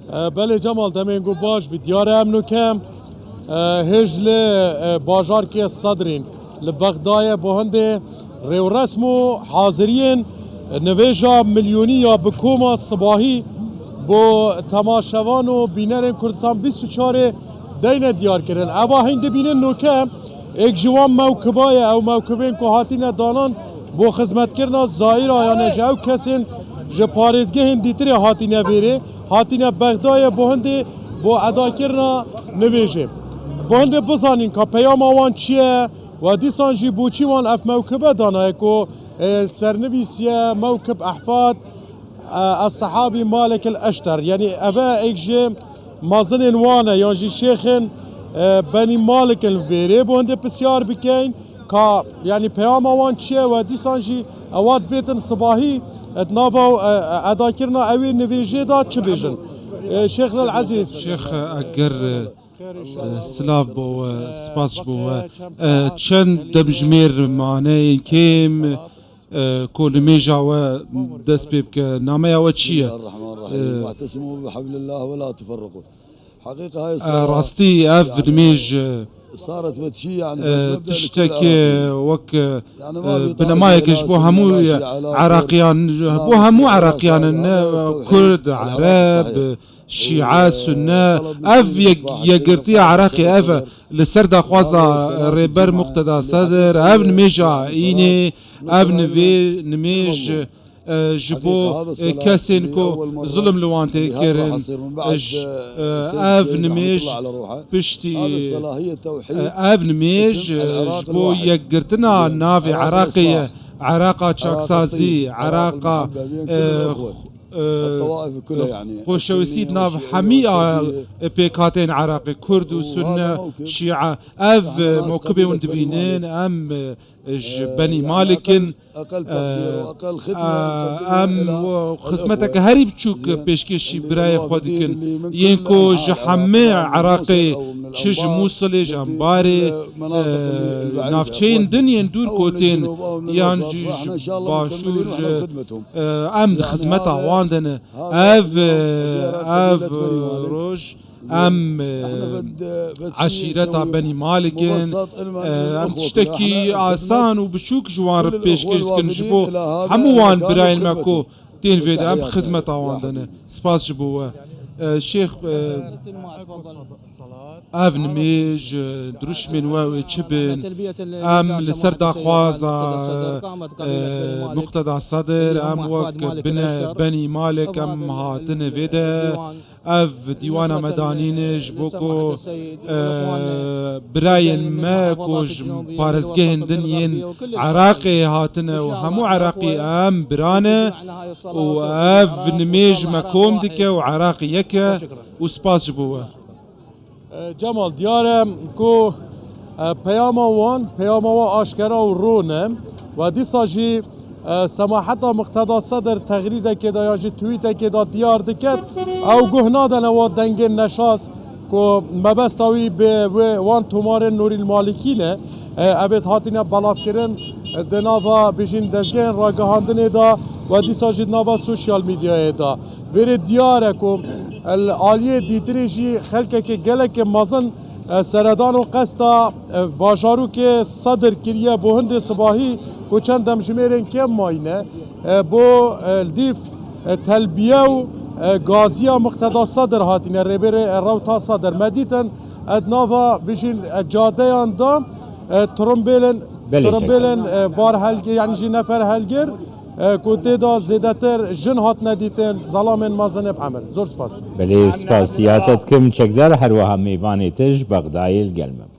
بله جمال دمینگو باش بید یار امنو کم هجل باجار که صدرین لبغدای بهنده ریو رسمو حاضرین نویجا میلیونی یا بکوما صباحی با تماشوان و بینرین کردستان 24 دین دیار کردن اما هنده بینن نوکم ایک جوان موکبای او موکبین که هاتین دانان با خدمت کردن زایر آیانه جو کسین جه پارزگه هندی تری هاتین بیره هاتین بغدای بهنده با ادا کردن نویجه بهنده بزانین که پیام آوان چیه و دیسان جی بوچی وان اف موکبه دانه که سرنویسیه موکب احفاد الصحابي مالك الأشتر يعني أبا إيجي مازن وانه يعني جي شيخن بني مالك الفيري بونده بسيار بكين كا يعني بياما وان تشي وديسان جي أواد بيتن صباحي اتنافو أدا كرنا أوي نفيجي دا تشبيجن شيخنا العزيز شيخ أجر سلاف بو سپاس بو چند دمجمير معناه كيم كل ميجا ودس بيبك ناميا وتشيا بسم الله الرحمن الرحيم واعتصموا بحبل الله ولا تفرقوا حقيقة هاي الصلاة راستي اف الميج صارت بتشي يعني تشتكي وك بنمايكش بو همو عراقيان بو همو عراقيان كرد عرب شيعة سنة اف يقرتي عراقي اف لسرد خوازا ريبر مقتدى صدر اف نميجا ايني اف نميج جبو كاسين كو ظلم لوانتي كيرن اف نميج بشتي اف نميج جبو يقرتنا نافي عراقية عراقة تشاكسازي عراقة الطوائف كلها يعني خوشويسيت ناف حمية بيكاتين عراقي كرد وسنة شيعة اف موكبي وندبينين ام بني مالكن اقل تقدير واقل خدمه ام خدمتك هري بتشوك بيشكشي براي خودكن ينكو جحمي عراقي تشج موصلي جنباري نافشين دنيا ندور كوتين يانجي باشور ام خدمتها واندن اف روج ام عشيرتها بني مالكن ام تشتكي آسان وبشوك جوار بيشكش كنجبو هموان براين ماكو تين فيد ام خدمتها واندن سباس جبوه شيخ اف نميج دروش من واوي تشبن ام لسردا خوازا مقتدى صدر ام وك بني مالك ام هاتن فيدا اف ديوانا مدانين جبوكو براين ماكوج بارزجهن دنيين عراقي هاتن وهمو عراقي ام برانا واف نميج ماكوم ديكا وعراقي يكا وسباس جبوه جمال دیارم کو پیام آشکارا و رونه و دیسا جی سماحت مقتدى صدر تغريده كده يا جي تويته كده ديار دكت او گهنا دن و دنگ نشاس کو مبستاوی به وان تومار نوری المالکینه ابد هاتینه بلاف کرن دناوا بجین دزگین را گهاندن دا و دیسا جی ناوا سوشیال میدیا دا ویر دیاره کو العالیه دیتری جی خلقه که گله که مازن سردان و قستا باجارو که صدر کریه بو هند صباحی کو چند دمجمرین کم ماینه بو الدیف تلبیه و غازیا مقتدى صدر هاتینه ریبر روتا صدر مدیتن ادناوا بجین جاده دا ترمبیلن بار هلگی یعنی جی نفر هلگر کوتی دا زیدتر جن هات ندیتن ظلام مازن بعمل زور سپاس بله سپاسیاتت کم چکدار هر وها میوانی تج بغدای الگلمم